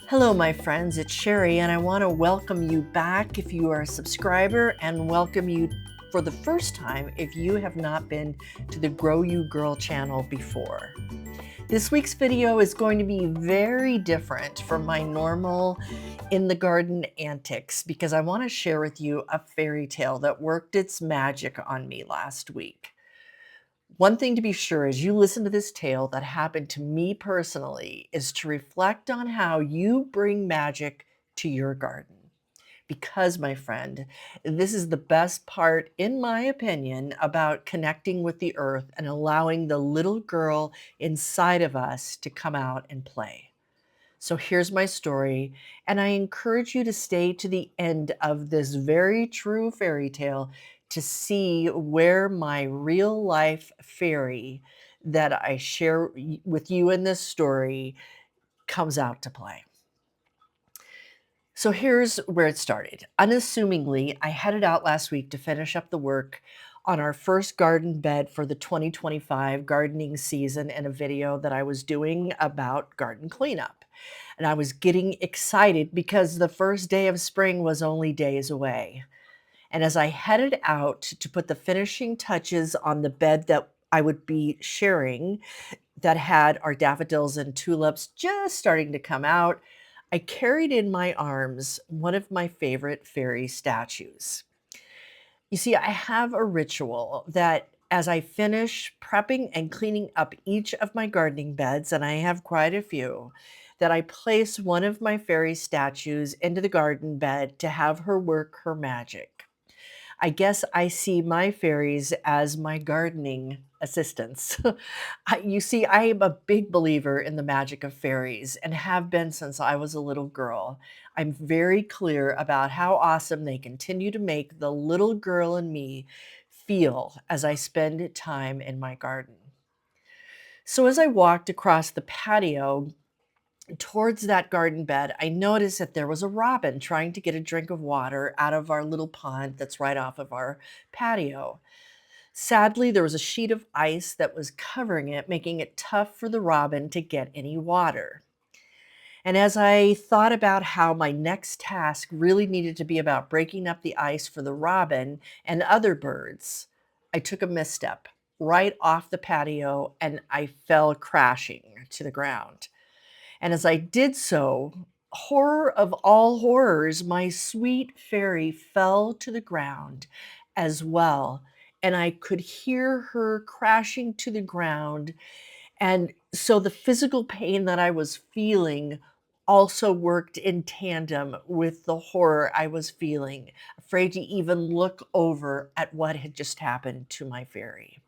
Hello, my friends. It's Sherry, and I want to welcome you back if you are a subscriber, and welcome you for the first time if you have not been to the Grow You Girl channel before. This week's video is going to be very different from my normal in the garden antics because I want to share with you a fairy tale that worked its magic on me last week. One thing to be sure as you listen to this tale that happened to me personally is to reflect on how you bring magic to your garden. Because, my friend, this is the best part, in my opinion, about connecting with the earth and allowing the little girl inside of us to come out and play. So here's my story, and I encourage you to stay to the end of this very true fairy tale to see where my real life fairy that I share with you in this story comes out to play. So here's where it started. Unassumingly, I headed out last week to finish up the work on our first garden bed for the 2025 gardening season and a video that I was doing about garden cleanup. And I was getting excited because the first day of spring was only days away. And as I headed out to put the finishing touches on the bed that I would be sharing, that had our daffodils and tulips just starting to come out, I carried in my arms one of my favorite fairy statues. You see, I have a ritual that as I finish prepping and cleaning up each of my gardening beds, and I have quite a few, that I place one of my fairy statues into the garden bed to have her work her magic. I guess I see my fairies as my gardening assistants. You see, I am a big believer in the magic of fairies and have been since I was a little girl. I'm very clear about how awesome they continue to make the little girl in me feel as I spend time in my garden. So as I walked across the patio towards that garden bed, I noticed that there was a robin trying to get a drink of water out of our little pond that's right off of our patio. Sadly, there was a sheet of ice that was covering it, making it tough for the robin to get any water. And as I thought about how my next task really needed to be about breaking up the ice for the robin and other birds, I took a misstep right off the patio and I fell crashing to the ground. And as I did so, horror of all horrors, my sweet fairy fell to the ground as well. And I could hear her crashing to the ground. And so the physical pain that I was feeling also worked in tandem with the horror I was feeling, afraid to even look over at what had just happened to my fairy.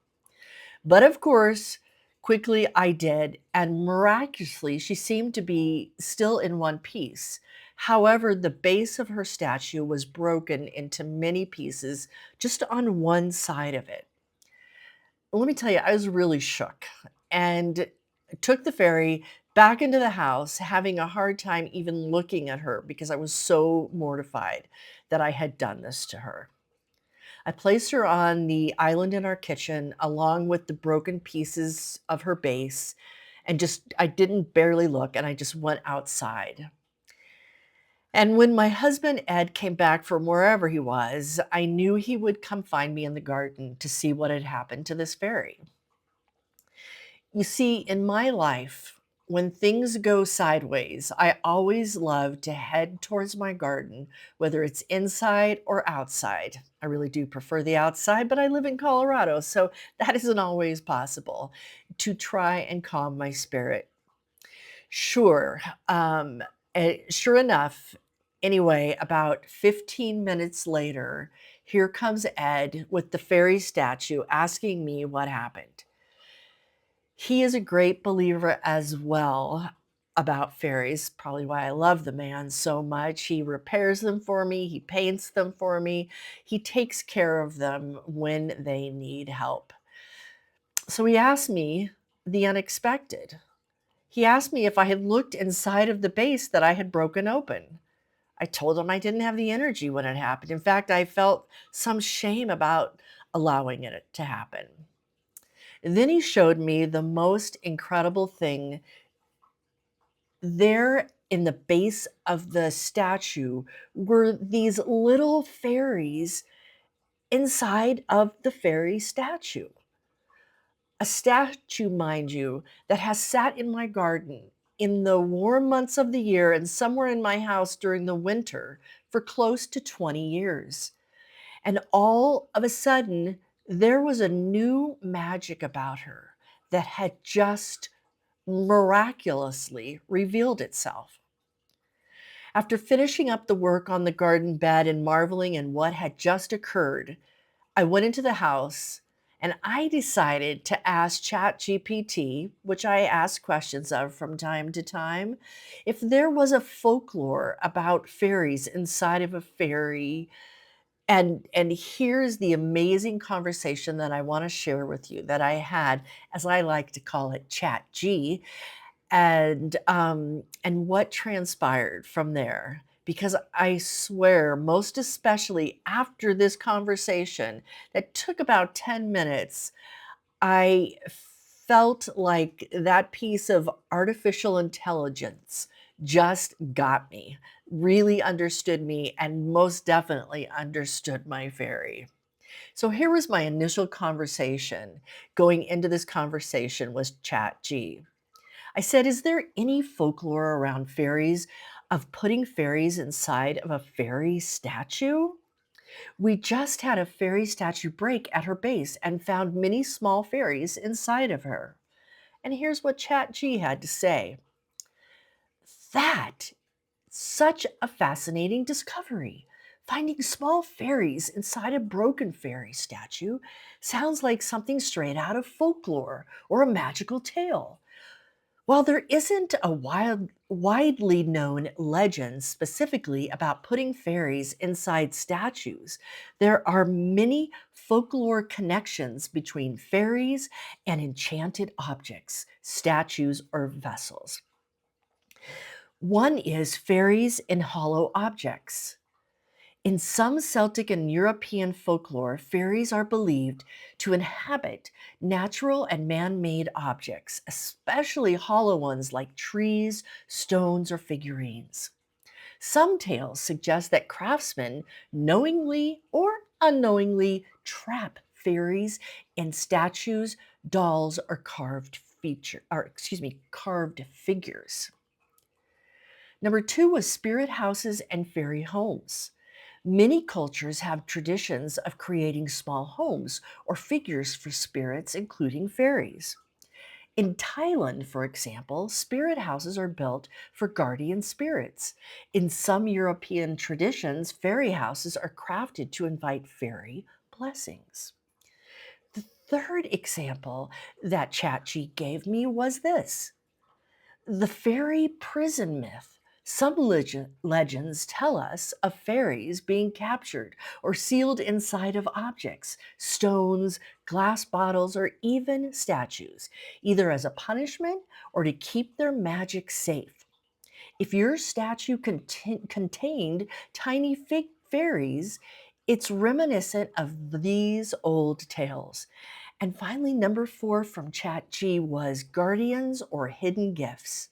But of course, quickly I did, and miraculously, she seemed to be still in one piece. However, the base of her statue was broken into many pieces just on one side of it. Let me tell you, I was really shook and took the fairy back into the house, having a hard time even looking at her because I was so mortified that I had done this to her. I placed her on the island in our kitchen along with the broken pieces of her base and just I didn't barely look and I just went outside. And when my husband Ed came back from wherever he was, I knew he would come find me in the garden to see what had happened to this fairy. You see, in my life, when things go sideways, I always love to head towards my garden, whether it's inside or outside. I really do prefer the outside, but I live in Colorado, so that isn't always possible to try and calm my spirit. Sure, sure enough, anyway, about 15 minutes later, here comes Ed with the fairy statue asking me what happened. He is a great believer as well about fairies, probably why I love the man so much. He repairs them for me, he paints them for me, he takes care of them when they need help. So he asked me the unexpected. He asked me if I had looked inside of the base that I had broken open. I told him I didn't have the energy when it happened. In fact, I felt some shame about allowing it to happen. And then he showed me the most incredible thing. There in the base of the statue were these little fairies inside of the fairy statue. A statue, mind you, that has sat in my garden in the warm months of the year and somewhere in my house during the winter for close to 20 years. And all of a sudden, there was a new magic about her that had just miraculously revealed itself. After finishing up the work on the garden bed and marveling in what had just occurred, I went into the house and I decided to ask ChatGPT, which I ask questions of from time to time, if there was a folklore about fairies inside of a fairy. And here's the amazing conversation that I want to share with you that I had, as I like to call it, Chat G, and what transpired from there. Because I swear, most especially after this conversation that took about 10 minutes, I felt like that piece of artificial intelligence just got me, really understood me, and most definitely understood my fairy. So here was my initial conversation going into this conversation with Chat G. I said, is there any folklore around fairies of putting fairies inside of a fairy statue? We just had a fairy statue break at her base and found many small fairies inside of her. And here's what Chat G had to say. That, such a fascinating discovery. Finding small fairies inside a broken fairy statue sounds like something straight out of folklore or a magical tale. While there isn't a widely known legend specifically about putting fairies inside statues, there are many folklore connections between fairies and enchanted objects, statues, or vessels. One is fairies in hollow objects. In some Celtic and European folklore, fairies are believed to inhabit natural and man made objects, especially hollow ones like trees, stones, or figurines. Some tales suggest that craftsmen knowingly or unknowingly trap fairies in statues, dolls, or carved figures. Number two was spirit houses and fairy homes. Many cultures have traditions of creating small homes or figures for spirits, including fairies. In Thailand, for example, spirit houses are built for guardian spirits. In some European traditions, fairy houses are crafted to invite fairy blessings. The third example that ChatG gave me was this: the fairy prison myth. Some legends tell us of fairies being captured or sealed inside of objects, stones, glass bottles, or even statues, either as a punishment or to keep their magic safe. If your statue contained tiny fairies, it's reminiscent of these old tales. And finally, number four from Chat G was guardians or hidden gifts.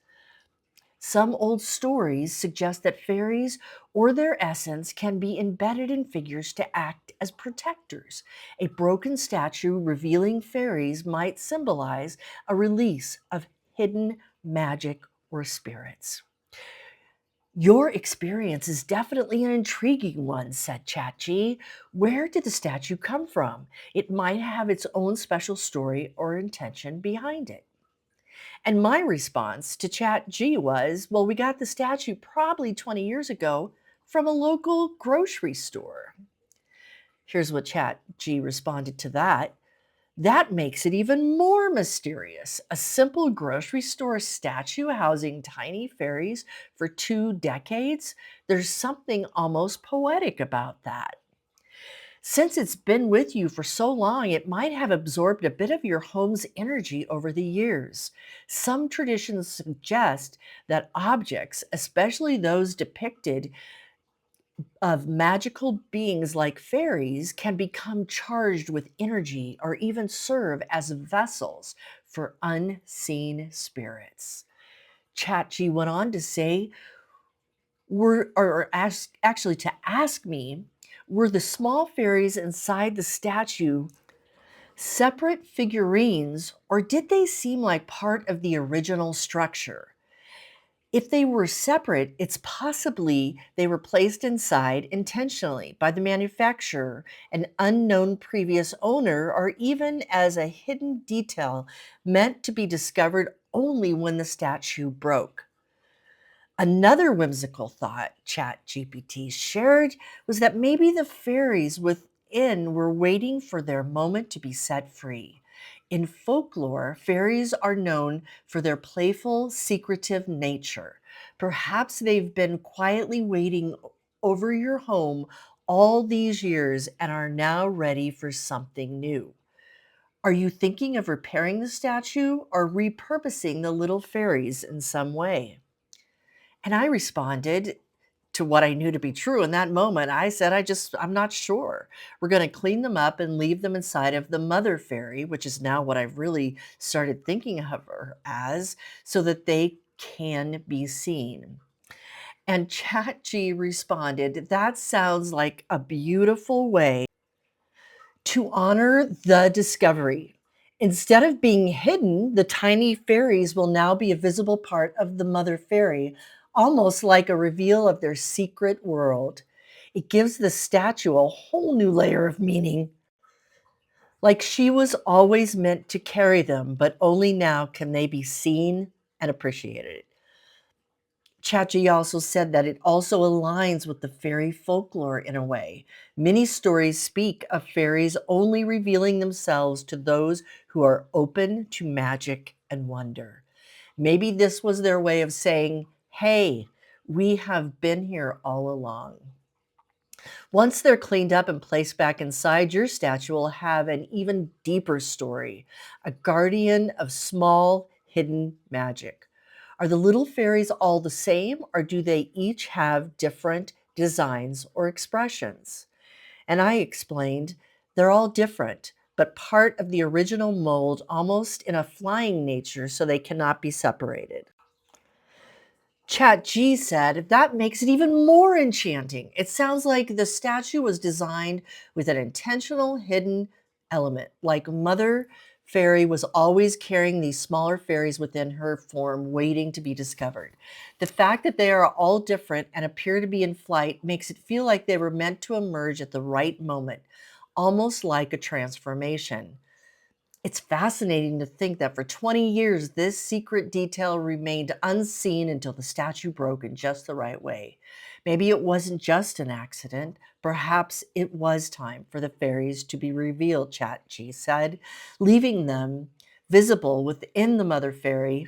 Some old stories suggest that fairies or their essence can be embedded in figures to act as protectors. A broken statue revealing fairies might symbolize a release of hidden magic or spirits. Your experience is definitely an intriguing one, said ChatG. Where did the statue come from? It might have its own special story or intention behind it. And my response to Chat G was, well, we got the statue probably 20 years ago from a local grocery store. Here's what Chat G responded to that. That makes it even more mysterious. A simple grocery store statue housing tiny fairies for 2 decades? There's something almost poetic about that. Since it's been with you for so long, it might have absorbed a bit of your home's energy over the years. Some traditions suggest that objects, especially those depicted of magical beings like fairies can become charged with energy or even serve as vessels for unseen spirits. Chatji went on to say, actually to ask me, were the small fairies inside the statue separate figurines or did they seem like part of the original structure? If they were separate, it's possibly they were placed inside intentionally by the manufacturer, an unknown previous owner, or even as a hidden detail meant to be discovered only when the statue broke. Another whimsical thought ChatGPT shared was that maybe the fairies within were waiting for their moment to be set free. In folklore, fairies are known for their playful, secretive nature. Perhaps they've been quietly waiting over your home all these years and are now ready for something new. Are you thinking of repairing the statue or repurposing the little fairies in some way? And I responded to what I knew to be true in that moment. I said, I'm not sure. We're going to clean them up and leave them inside of the mother fairy, which is now what I've really started thinking of her as, so that they can be seen. And ChatG responded, that sounds like a beautiful way to honor the discovery. Instead of being hidden, the tiny fairies will now be a visible part of the mother fairy, almost like a reveal of their secret world. It gives the statue a whole new layer of meaning, like she was always meant to carry them, but only now can they be seen and appreciated. Chachi also said that it also aligns with the fairy folklore in a way. Many stories speak of fairies only revealing themselves to those who are open to magic and wonder. Maybe this was their way of saying, hey, we have been here all along. Once they're cleaned up and placed back inside, your statue will have an even deeper story, a guardian of small, hidden magic. Are the little fairies all the same, or do they each have different designs or expressions? And I explained, they're all different, but part of the original mold, almost in a flying nature, so they cannot be separated. Chat G said, that makes it even more enchanting. It sounds like the statue was designed with an intentional hidden element, like Mother Fairy was always carrying these smaller fairies within her form, waiting to be discovered. The fact that they are all different and appear to be in flight makes it feel like they were meant to emerge at the right moment, almost like a transformation. It's fascinating to think that for 20 years, this secret detail remained unseen until the statue broke in just the right way. Maybe it wasn't just an accident. Perhaps it was time for the fairies to be revealed, Chatchi said, leaving them visible within the mother fairy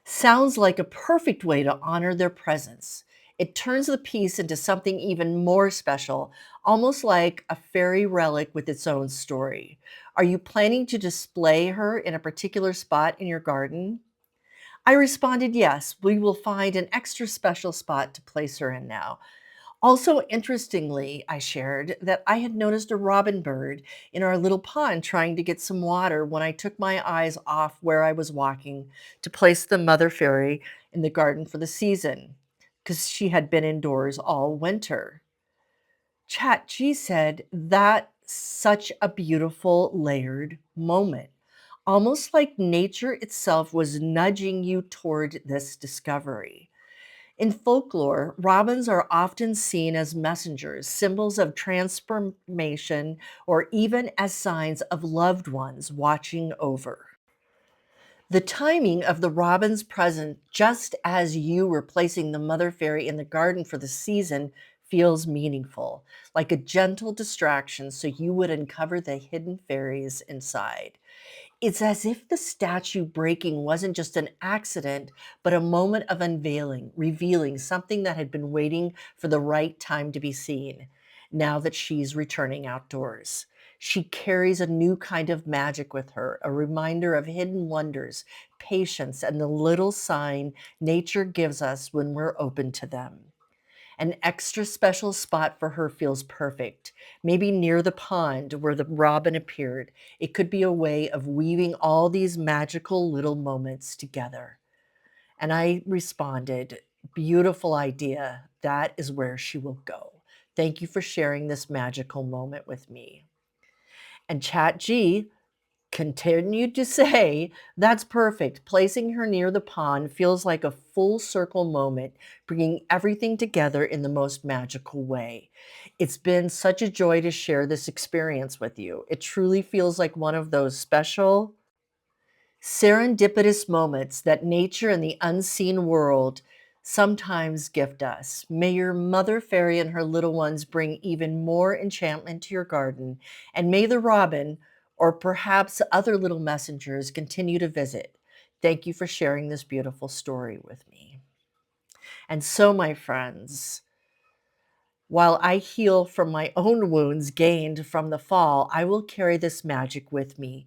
sounds like a perfect way to honor their presence. It turns the piece into something even more special, almost like a fairy relic with its own story. Are you planning to display her in a particular spot in your garden? I responded, yes, we will find an extra special spot to place her in now. Also, interestingly, I shared that I had noticed a robin bird in our little pond trying to get some water when I took my eyes off where I was walking to place the mother fairy in the garden for the season because she had been indoors all winter. Chat G said that such a beautiful layered moment, almost like nature itself was nudging you toward this discovery. In folklore, robins are often seen as messengers, symbols of transformation, or even as signs of loved ones watching over. The timing of the robin's presence, just as you were placing the mother fairy in the garden for the season, feels meaningful, like a gentle distraction so you would uncover the hidden fairies inside. It's as if the statue breaking wasn't just an accident, but a moment of unveiling, revealing something that had been waiting for the right time to be seen. Now that she's returning outdoors, she carries a new kind of magic with her, a reminder of hidden wonders, patience, and the little sign nature gives us when we're open to them. An extra special spot for her feels perfect, maybe near the pond where the robin appeared. It could be a way of weaving all these magical little moments together. And I responded, beautiful idea. That is where she will go. Thank you for sharing this magical moment with me. And Chat G continued to say, that's perfect. Placing her near the pond feels like a full circle moment, bringing everything together in the most magical way. It's been such a joy to share this experience with you. It truly feels like one of those special, serendipitous moments that nature and the unseen world sometimes gift us. May your mother fairy and her little ones bring even more enchantment to your garden, and may the robin, or perhaps other little messengers, continue to visit. Thank you for sharing this beautiful story with me. And so, my friends, while I heal from my own wounds gained from the fall, I will carry this magic with me.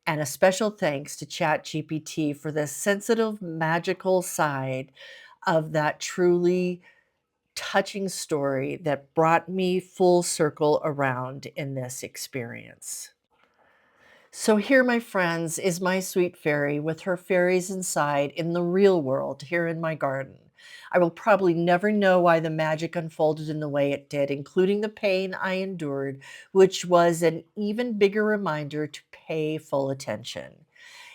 And a special thanks to ChatGPT for the sensitive, magical side of that truly touching story that brought me full circle around in this experience. So here, my friends, is my sweet fairy with her fairies inside in the real world here in my garden. I will probably never know why the magic unfolded in the way it did, including the pain I endured, which was an even bigger reminder to pay full attention.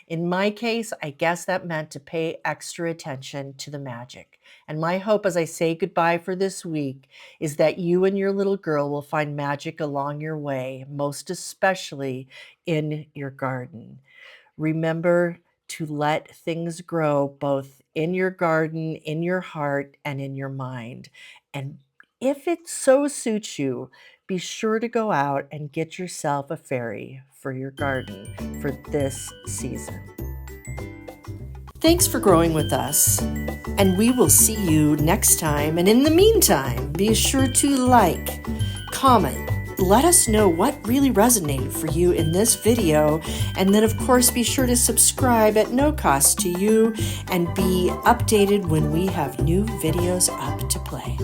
In my case, I guess that meant to pay extra attention to the magic. And my hope as I say goodbye for this week is that you and your little girl will find magic along your way, most especially in your garden. Remember to let things grow both in your garden, in your heart, and in your mind. And if it so suits you, be sure to go out and get yourself a fairy for your garden for this season. Thanks for growing with us, and we will see you next time. And in the meantime, be sure to like, comment, let us know what really resonated for you in this video, and then of course be sure to subscribe at no cost to you and be updated when we have new videos up to play.